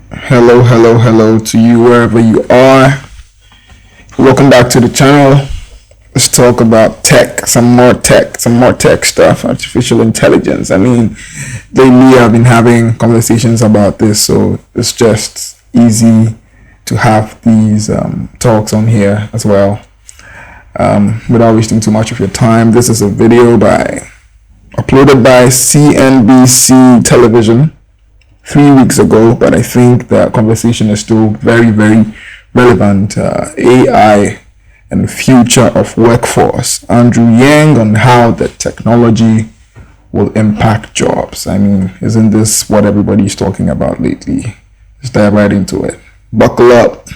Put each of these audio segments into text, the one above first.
Hello, hello, hello to you wherever you are. Welcome back to the channel. Let's talk about some more tech stuff, artificial intelligence. I mean, lately I've been having conversations about this, so it's just easy to have these talks on here as well. Without wasting too much of your time, this is a video uploaded by CNBC television 3 weeks ago, but I think the conversation is still very, very relevant. AI and the future of workforce. Andrew Yang on how the technology will impact jobs. I mean, isn't this what everybody's talking about lately? Let's dive right into it. Buckle up.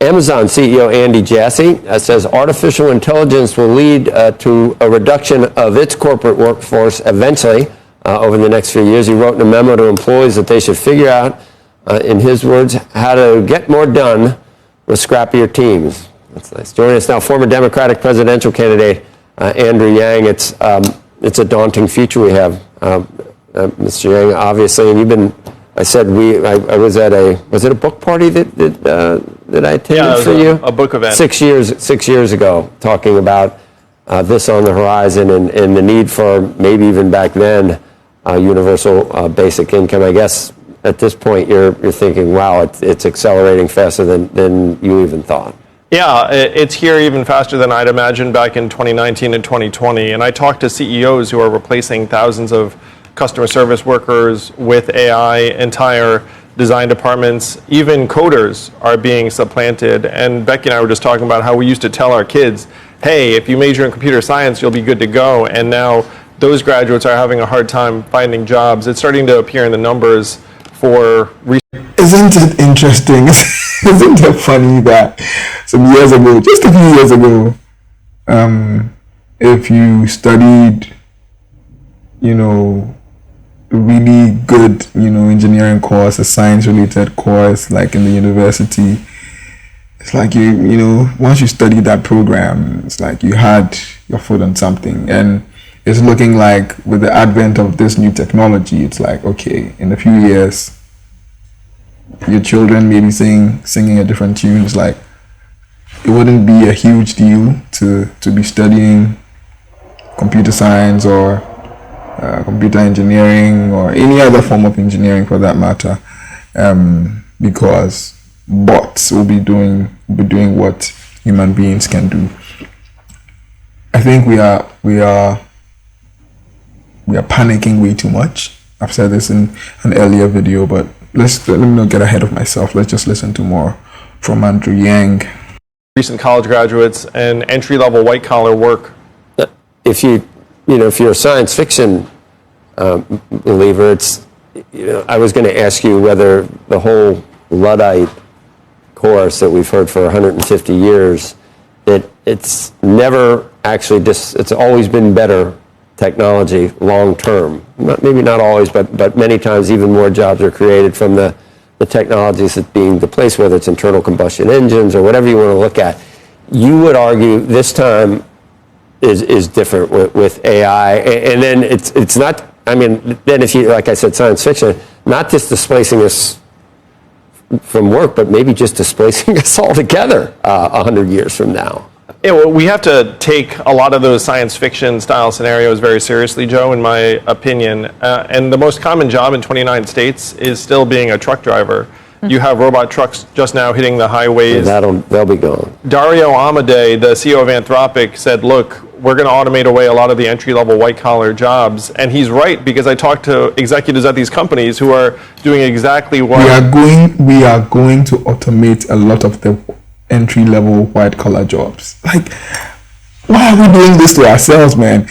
Amazon CEO Andy Jassy says artificial intelligence will lead to a reduction of its corporate workforce eventually over the next few years. He wrote in a memo to employees that they should figure out, in his words, how to get more done with scrappier teams. That's nice. Joining us now, former Democratic presidential candidate Andrew Yang. It's a daunting future we have, Mr. Yang, obviously, and you've been. I was at was it a book party that I attended for you? A book event. 6 years ago, talking about this on the horizon and the need for maybe even back then universal basic income. I guess at this point you're thinking, wow, it's accelerating faster than you even thought. Yeah, it's here even faster than I'd imagined back in 2019 and 2020. And I talked to CEOs who are replacing thousands of customer service workers with AI, entire design departments, even coders are being supplanted. And Becky and I were just talking about how we used to tell our kids, hey, if you major in computer science, you'll be good to go. And now those graduates are having a hard time finding jobs. It's starting to appear in the numbers for research. Isn't it interesting? Isn't it funny that some years ago, just a few years ago, if you studied, really good, engineering course, a science-related course, like in the university, it's like once you study that program, it's like you had your foot on something. And it's looking like with the advent of this new technology, it's like, okay, in a few years, your children may be singing a different tune. It's like, it wouldn't be a huge deal to be studying computer science or computer engineering or any other form of engineering for that matter, because bots will be doing what human beings can do. I think we are panicking way too much. I've said this in an earlier video, but let me not get ahead of myself. Let's just listen to more from Andrew Yang. Recent college graduates and entry-level white-collar work. If you're a science fiction believer, I was going to ask you whether the whole Luddite course that we've heard for 150 years, that it's never actually it's always been better technology long term. Maybe not always, but many times even more jobs are created from the technologies that being displaced, whether it's internal combustion engines or whatever you want to look at. You would argue this time is different with AI, and then it's not. I mean, then if you, like I said, science fiction, not just displacing us from work, but maybe just displacing us altogether 100 years from now. Yeah, well, we have to take a lot of those science fiction style scenarios very seriously, Joe, in my opinion. And the most common job in 29 states is still being a truck driver. You have robot trucks just now hitting the highways. They'll be gone. Dario Amodei, the CEO of Anthropic, said, look, we're going to automate away a lot of the entry-level white-collar jobs. And he's right, because I talked to executives at these companies who are doing exactly what... We are going to automate a lot of the entry-level white-collar jobs. Like, why are we doing this to ourselves, man?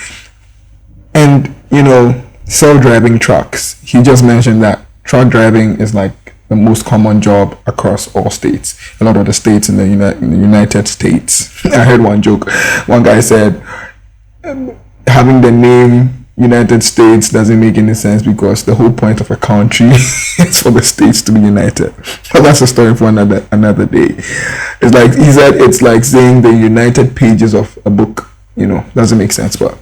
And, self-driving trucks. He just mentioned that truck driving is like the most common job across all states. A lot of the states in the United States. I heard one joke. One guy said, having the name United States doesn't make any sense because the whole point of a country is for the states to be united. But that's a story for another day. It's like he said, it's like saying the united pages of a book. Doesn't make sense, but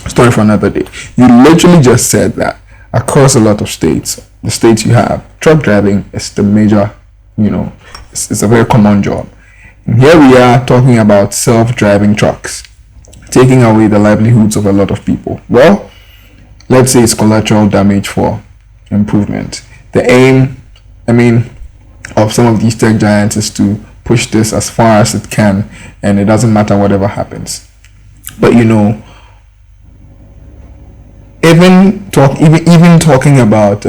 story for another day. You literally just said that across a lot of states, the states you have, truck driving is the major, it's a very common job. And here we are talking about self-driving trucks, taking away the livelihoods of a lot of people. Well, let's say it's collateral damage for improvement. The aim, of some of these tech giants is to push this as far as it can, and it doesn't matter whatever happens. But even talking about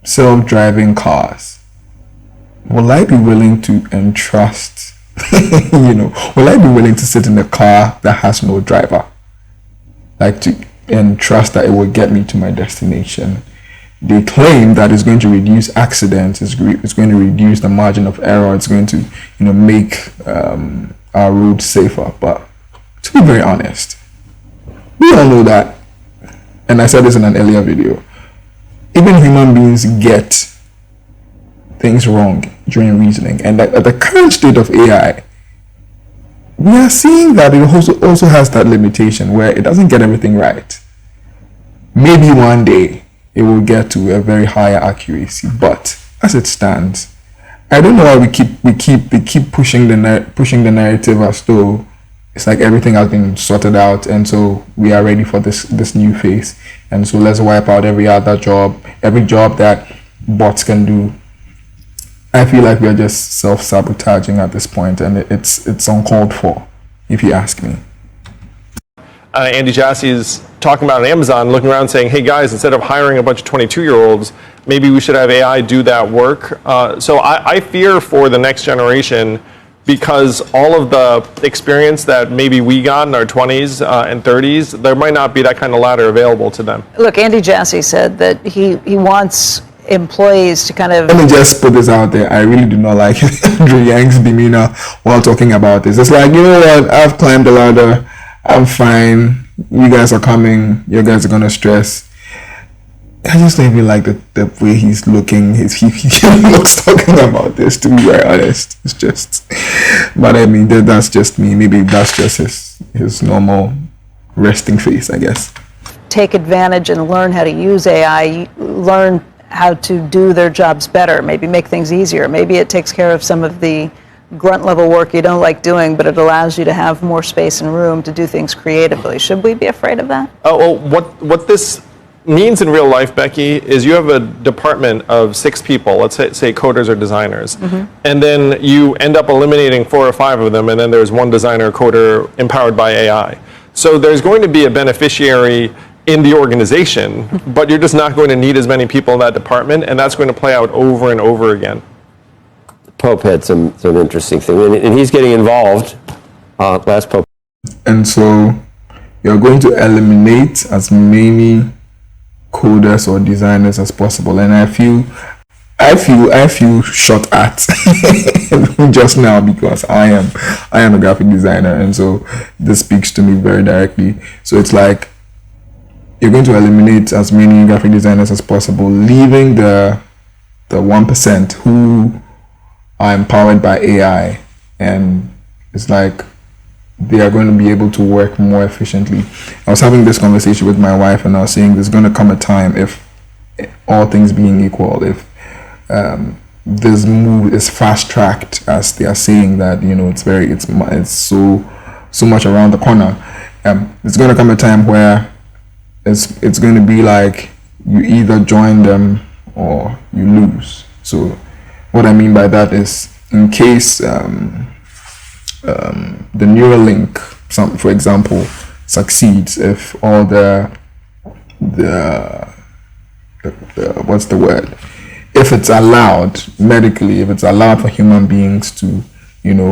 self-driving cars, will I be willing to entrust? Will I be willing to sit in a car that has no driver, like to entrust that it will get me to my destination? They claim that it's going to reduce accidents, it's going to reduce the margin of error, it's going to make our roads safer. But to be very honest, we all know that, and I said this in an earlier video, even human beings get things wrong during reasoning, and that at the current state of AI, we are seeing that it also has that limitation where it doesn't get everything right. Maybe one day it will get to a very higher accuracy, but as it stands, I don't know why we keep pushing the narrative as though it's like everything has been sorted out, and so we are ready for this new phase, and so let's wipe out every job that bots can do. I feel like we are just self-sabotaging at this point, and it's uncalled for, if you ask me. Andy Jassy is talking about Amazon, looking around saying, hey guys, instead of hiring a bunch of 22-year-olds, maybe we should have AI do that work. So I fear for the next generation, because all of the experience that maybe we got in our 20s and 30s, there might not be that kind of ladder available to them. Look, Andy Jassy said that he wants employees to kind of... Let me just put this out there. I really do not like Andrew Yang's demeanor while talking about this. It's like, you know what, I've climbed the ladder, I'm fine, you guys are coming, you guys are gonna stress. I just don't even like the way he's looking. He looks talking about this, to be very honest. It's just, but that's just me. Maybe that's just his normal resting face, I guess. Take advantage and learn how to use AI, learn how to do their jobs better, maybe make things easier. Maybe it takes care of some of the grunt level work you don't like doing, but it allows you to have more space and room to do things creatively. Should we be afraid of that? Oh, well, what this means in real life, Becky, is you have a department of 6 people, let's say coders or designers, and then you end up eliminating 4 or 5 of them, and then there's one designer or coder empowered by AI. So there's going to be a beneficiary in the organization, but you're just not going to need as many people in that department, and that's going to play out over and over again. Pope had some interesting thing, and he's getting involved. Last Pope. And so you're going to eliminate as many coders or designers as possible, and I feel shot at just now, because I am a graphic designer, and so this speaks to me very directly. So it's like you're going to eliminate as many graphic designers as possible, leaving the 1% who are empowered by AI, and it's like they are going to be able to work more efficiently. I was having this conversation with my wife, and I was saying there's going to come a time, if all things being equal, if this move is fast tracked, as they are saying, that it's so much around the corner. It's going to come a time where it's going to be like you either join them or you lose. So what I mean by that is, in case the Neuralink, for example, succeeds, if all the what's the word? If it's allowed medically, if it's allowed for human beings to,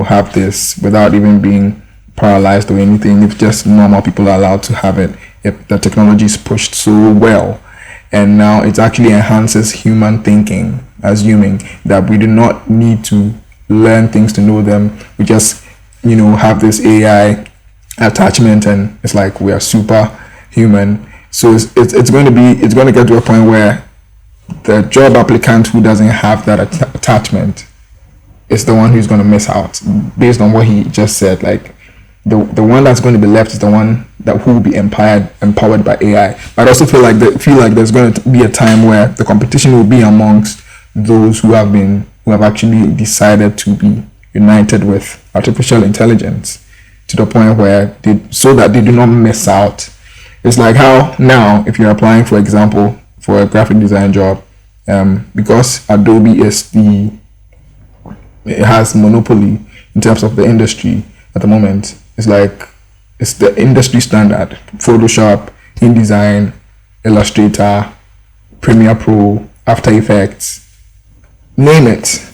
have this without even being paralyzed or anything, if just normal people are allowed to have it, if the technology is pushed so well, and now it actually enhances human thinking, assuming that we do not need to learn things to know them, we just have this AI attachment, and it's like we are superhuman. So it's going to get to a point where the job applicant who doesn't have that attachment is the one who's going to miss out, based on what he just said. Like, the one that's going to be left is the one that who will be empowered by AI. But I also feel like there's going to be a time where the competition will be amongst those who have actually decided to be united with artificial intelligence to the point where so that they do not miss out. It's like how now if you're applying, for example, for a graphic design job, because Adobe it has monopoly in terms of the industry at the moment. It's like it's the industry standard. Photoshop, InDesign, Illustrator, Premiere Pro, After Effects, name it.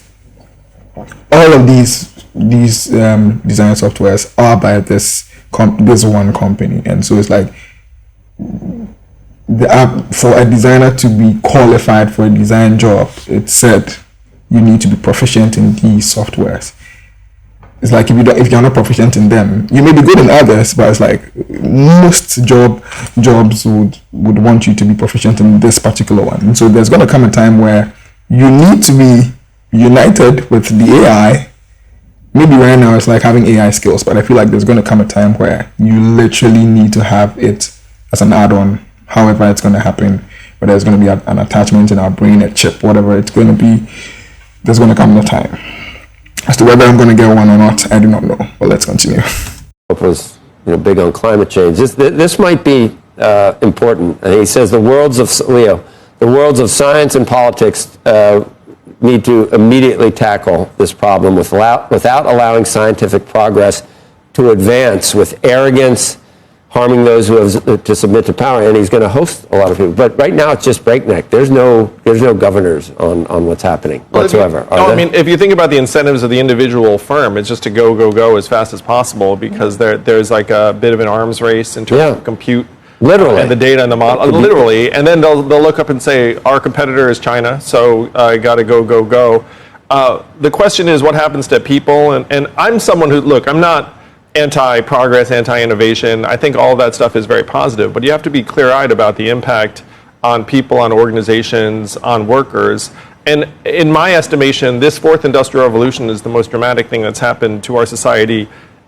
All of these design softwares are by this one company, and so it's like the app for a designer to be qualified for a design job. It said you need to be proficient in these softwares. It's like if you're not proficient in them, you may be good in others, but it's like most jobs would want you to be proficient in this particular one. And so there's going to come a time where you need to be united with the AI. Maybe right now it's like having AI skills, but I feel like there's going to come a time where you literally need to have it as an add-on, however it's going to happen, whether it's going to be an attachment in our brain, a chip, whatever it's going to be. There's going to come a time. As to whether I'm going to get one or not, I do not know. But let's continue. Was big on climate change. This might be important. And he says the worlds of science and politics need to immediately tackle this problem without allowing scientific progress to advance with arrogance, harming those who have to submit to power. And he's going to host a lot of people. But right now it's just breakneck. There's no governors on what's happening whatsoever. If you think about the incentives of the individual firm, it's just to go as fast as possible because there's like a bit of an arms race in terms of compute. Literally. And the data and the model, literally. And then they'll look up and say, our competitor is China, so I got to go. The question is what happens to people? And I'm someone who, I'm not anti-progress, anti-innovation. I think all of that stuff is very positive, but you have to be clear-eyed about the impact on people, on organizations, on workers. And in my estimation, this fourth industrial revolution is the most dramatic thing that's happened to our society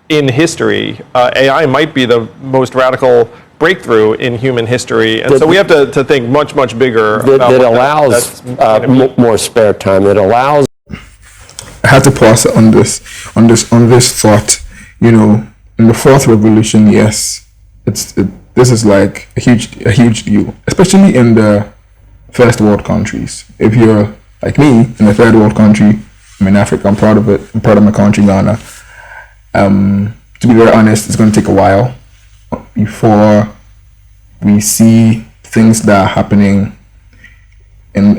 in history. AI might be the most radical breakthrough in human history, and so we have to think much bigger. That allows more spare time. That allows. I had to pause on this thought. In the fourth revolution, yes, this is like a huge deal, especially in the first world countries. If you're like me in a third world country, I'm in Africa. I'm proud of it. I'm proud of my country, Ghana. To be very honest, it's going to take a while before we see things that are happening in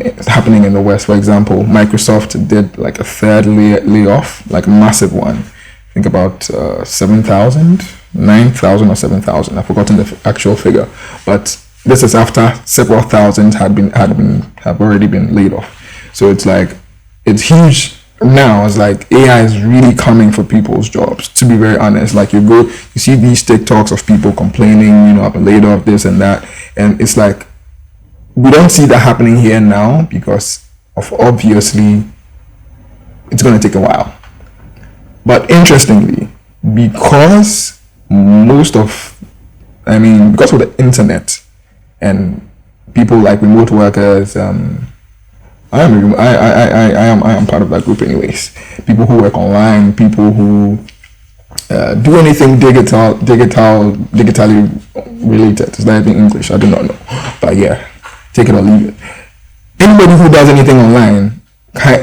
the West. For example, Microsoft did like a third layoff, like a massive one. I think about 7,000, 9,000 or 7,000. I've forgotten the actual figure, but this is after several thousand have already been laid off. So it's like it's huge. Now it's like AI is really coming for people's jobs, to be very honest. Like you see these TikToks of people complaining, I've been laid off, this and that. And it's like, we don't see that happening here now because of obviously it's going to take a while. But interestingly, because because of the internet and people like remote workers, I am part of that group anyways. People who work online, people who do anything digitally related. Is that in English? I do not know. But yeah, take it or leave it. Anybody who does anything online,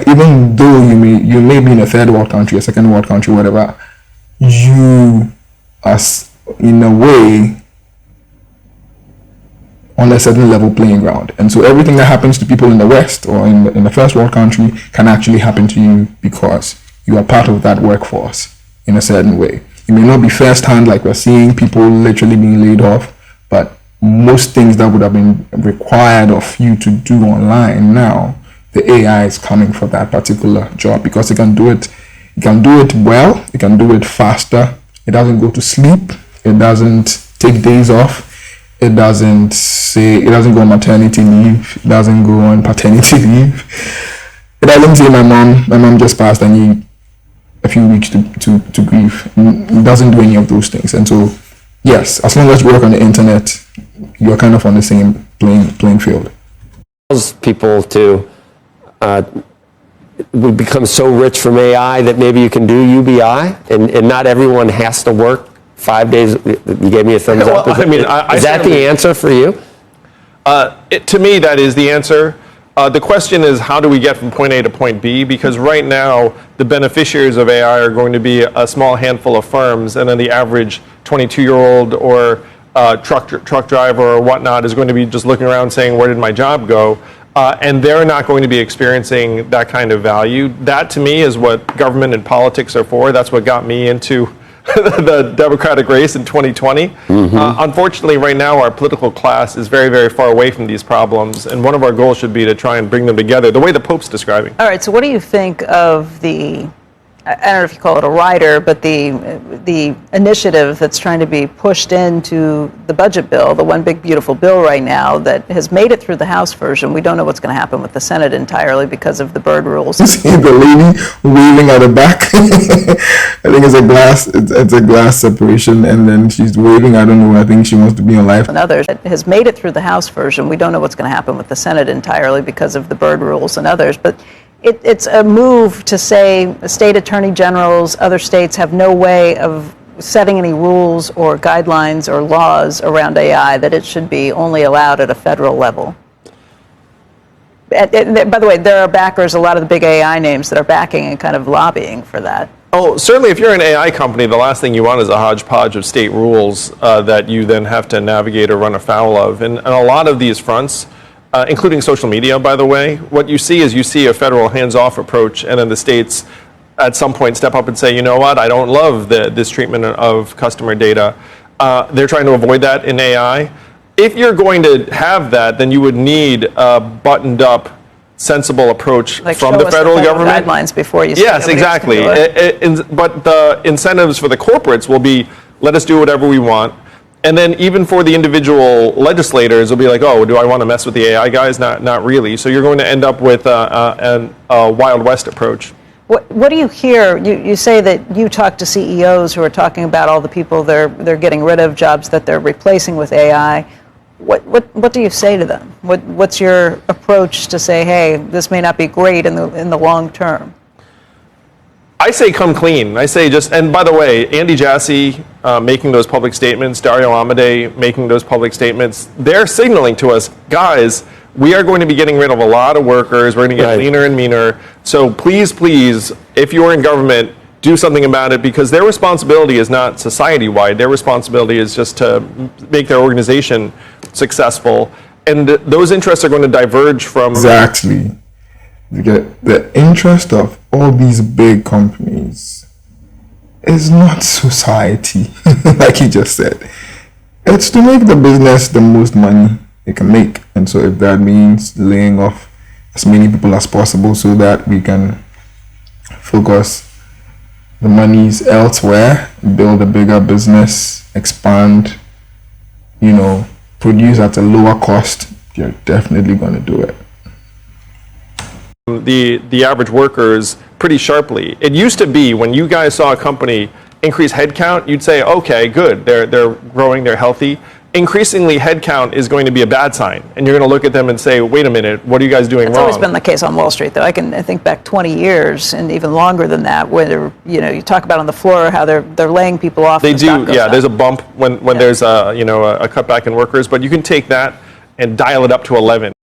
even though you may be in a third world country, a second world country, whatever, you are in a way on a certain level playing ground. And so everything that happens to people in the West or in the first world country can actually happen to you because you are part of that workforce in a certain way. It may not be first-hand like we're seeing people literally being laid off, but most things that would have been required of you to do online now, the AI is coming for that particular job because it can do it. It can do it well. It can do it faster. It doesn't go to sleep. It doesn't take days off. It doesn't go on maternity leave. It doesn't go on paternity leave. It doesn't say my mom just passed, I need a few weeks to grieve. It doesn't do any of those things. And so, yes, as long as you work on the internet, you're kind of on the same playing field. People to we become so rich from AI that maybe you can do UBI, and not everyone has to work 5 days. You gave me a thumbs up. Is that the answer for you? To me, that is the answer. The question is, how do we get from point A to point B? Because right now, the beneficiaries of AI are going to be a small handful of firms, and then the average 22-year-old or truck driver or whatnot is going to be just looking around saying, where did my job go? And they're not going to be experiencing that kind of value. That, to me, is what government and politics are for. That's what got me into the Democratic race in 2020. Unfortunately, right now, our political class is very, very far away from these problems, and one of our goals should be to try and bring them together, the way the Pope's describing. All right, so what do you think of the, I don't know if you call it a rider, but the initiative that's trying to be pushed into the budget bill, the one big beautiful bill right now that has made it through the House version? We don't know what's going to happen with the Senate entirely because of the Byrd rules. See the lady waving at the back. I think it's a glass separation, and then she's waving. I don't know. I think she wants to be on live. And others. It has made it through the House version. We don't know what's going to happen with the Senate entirely because of the Byrd rules and others, but it's a move to say state attorney generals, other states have no way of setting any rules or guidelines or laws around AI, that it should be only allowed at a federal level. By the way, there are backers, a lot of the big AI names that are backing and kind of lobbying for that. Oh, certainly if you're an AI company, the last thing you want is a hodgepodge of state rules that you then have to navigate or run afoul of. And a lot of these fronts, including social media, by the way, what you see is you see a federal hands-off approach, and then the states at some point step up and say, you know what, I don't love this treatment of customer data. They're trying to avoid that in AI. If you're going to have that, then you would need a buttoned-up, sensible approach from the federal government. Guidelines before you. Yes, exactly. But the incentives for the corporates will be, let us do whatever we want. And then even for the individual legislators, it'll be like, oh, do I want to mess with the AI guys? Not really. So you're going to end up with a Wild West approach. What do you hear? You say that you talk to CEOs who are talking about all the people they're getting rid of, jobs that they're replacing with AI. What do you say to them? What's your approach to say, hey, this may not be great in the long term? I say come clean. I say just, and by the way, Andy Jassy making those public statements, Dario Amodei making those public statements, they're signaling to us, guys, we are going to be getting rid of a lot of workers. We're going to get leaner and meaner. So please, if you're in government, do something about it, because their responsibility is not society-wide. Their responsibility is just to make their organization successful. And those interests are going to diverge from... Exactly. The interest of all these big companies is not society, like you just said. It's to make the business the most money it can make. And so if that means laying off as many people as possible so that we can focus the monies elsewhere, build a bigger business, expand, produce at a lower cost, you're definitely going to do it. The average workers pretty sharply. It used to be when you guys saw a company increase headcount, you'd say, okay, good, they're growing, they're healthy. Increasingly, headcount is going to be a bad sign, and you're going to look at them and say, wait a minute, what are you guys doing wrong? It's always been the case on Wall Street, though. I think back 20 years and even longer than that, where you talk about on the floor how they're laying people off. They do, yeah. There's a bump when there's a cutback in workers, but you can take that and dial it up to 11.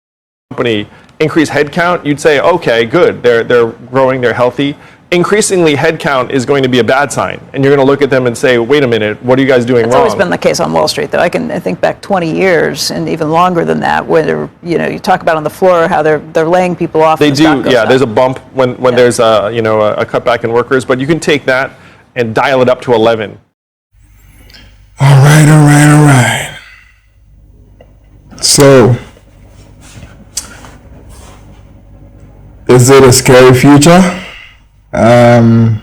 Company increase headcount, you'd say, okay, good, they're growing, they're healthy. Increasingly, headcount is going to be a bad sign, and you're going to look at them and say, wait a minute, what are you guys doing wrong? It's always been the case on Wall Street, though. I think back 20 years and even longer than that, where you talk about on the floor how they're laying people off. They do, yeah. There's a bump when there's a cutback in workers, but you can take that and dial it up to 11. All right. So, is it a scary future? I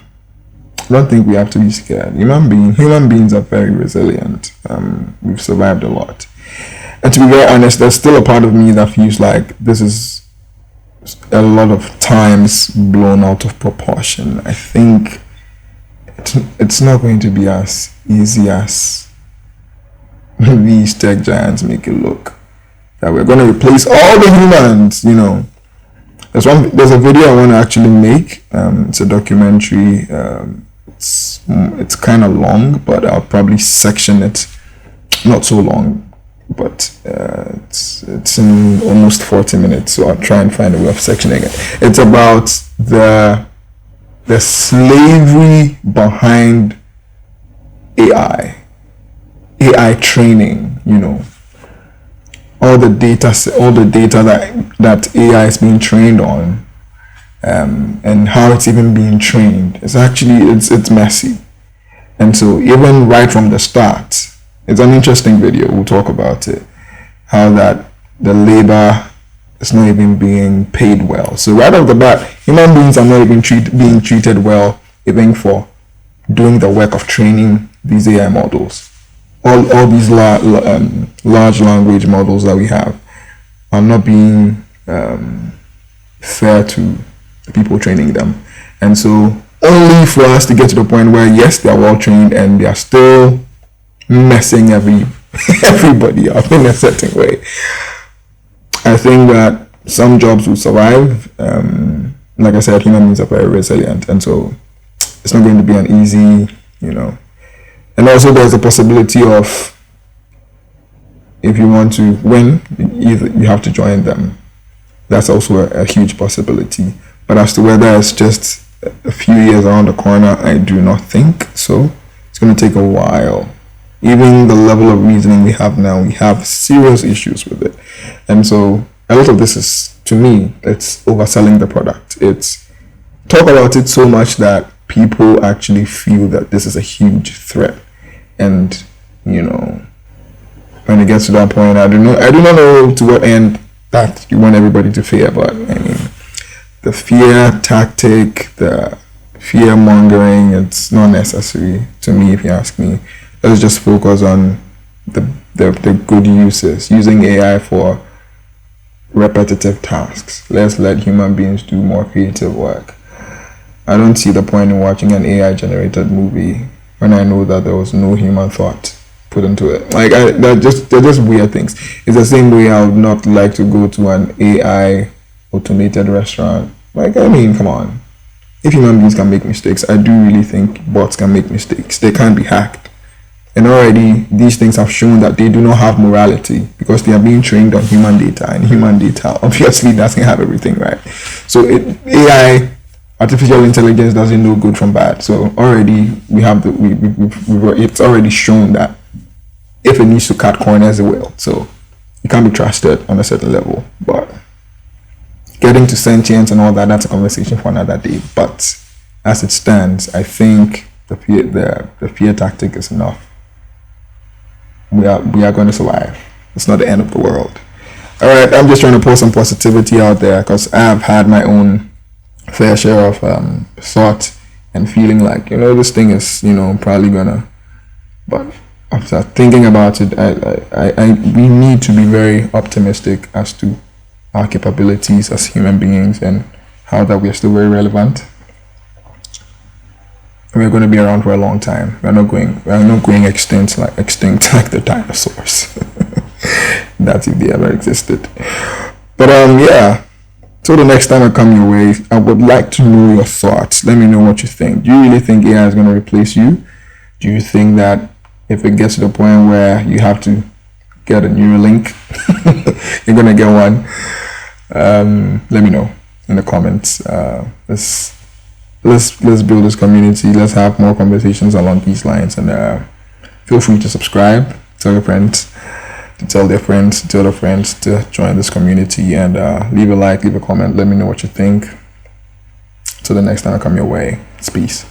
don't think we have to be scared. Human beings are very resilient. We've survived a lot. And to be very honest, there's still a part of me that feels like this is a lot of times blown out of proportion. I think it's not going to be as easy as these tech giants make it look. That we're going to replace all the humans, you know. There's a video I want to actually make. It's a documentary. It's kind of long, but I'll probably section it. Not so long, but it's in almost 40 minutes. So I'll try and find a way of sectioning it. It's about the slavery behind AI training. You know, all the data that AI is being trained on, and how it's even being trained. It's messy, and so even right from the start, it's an interesting video. We'll talk about it, how that the labor is not even being paid well. So right off the bat, human beings are not even being treated well, even for doing the work of training these AI models. All these large language models that we have are not being fair to the people training them. And so only for us to get to the point where, yes, they are well trained and they are still messing everybody up in a certain way. I think that some jobs will survive. Like I said, human beings are very resilient, and so it's not going to be an easy, you know. And also there's a possibility of, if you want to win, you have to join them. That's also a huge possibility. But as to whether it's just a few years around the corner, I do not think so. It's going to take a while. Even the level of reasoning we have now, we have serious issues with it. And so a lot of this is, to me, it's overselling the product. It's talk about it so much that people actually feel that this is a huge threat. And, you know, when it gets to that point, I do not know to what end that you want everybody to fear. But I mean, the fear tactic, the fear mongering, it's not necessary to me, if you ask me. Let's just focus on the good uses, using AI for repetitive tasks. Let's let human beings do more creative work. I don't see the point in watching an AI generated movie when I know that there was no human thought put into it. Like, they're just weird things. It's the same way I would not like to go to an AI automated restaurant. Like, I mean, come on. If human beings can make mistakes, I do really think bots can make mistakes. They can't be hacked. And already these things have shown that they do not have morality, because they are being trained on human data, and human data obviously doesn't have everything right. So AI, artificial intelligence, doesn't know good from bad. So already we have it's already shown that if it needs to cut corners, it will. So it can't be trusted on a certain level. But getting to sentience and all that, that's a conversation for another day. But as it stands, I think the fear tactic is enough. We are going to survive. It's not the end of the world. All right, I'm just trying to pour some positivity out there, because I have had my own fair share of thought and feeling like, you know, this thing is, you know, probably gonna. But after thinking about it, we need to be very optimistic as to our capabilities as human beings, and how that we are still very relevant. We're going to be around for a long time. We're not going extinct like the dinosaurs. That's if they ever existed. But yeah. So the next time I come your way, I would like to know your thoughts. Let me know what you think. Do you really think AI is going to replace you? Do you think that if it gets to the point where you have to get a new link, you're going to get one? Let me know in the comments. Let's build this community. Let's have more conversations along these lines, and feel free to subscribe, tell your friends, to tell their friends, to join this community, and leave a like, leave a comment. Let me know what you think. Till the next time I come your way, it's peace.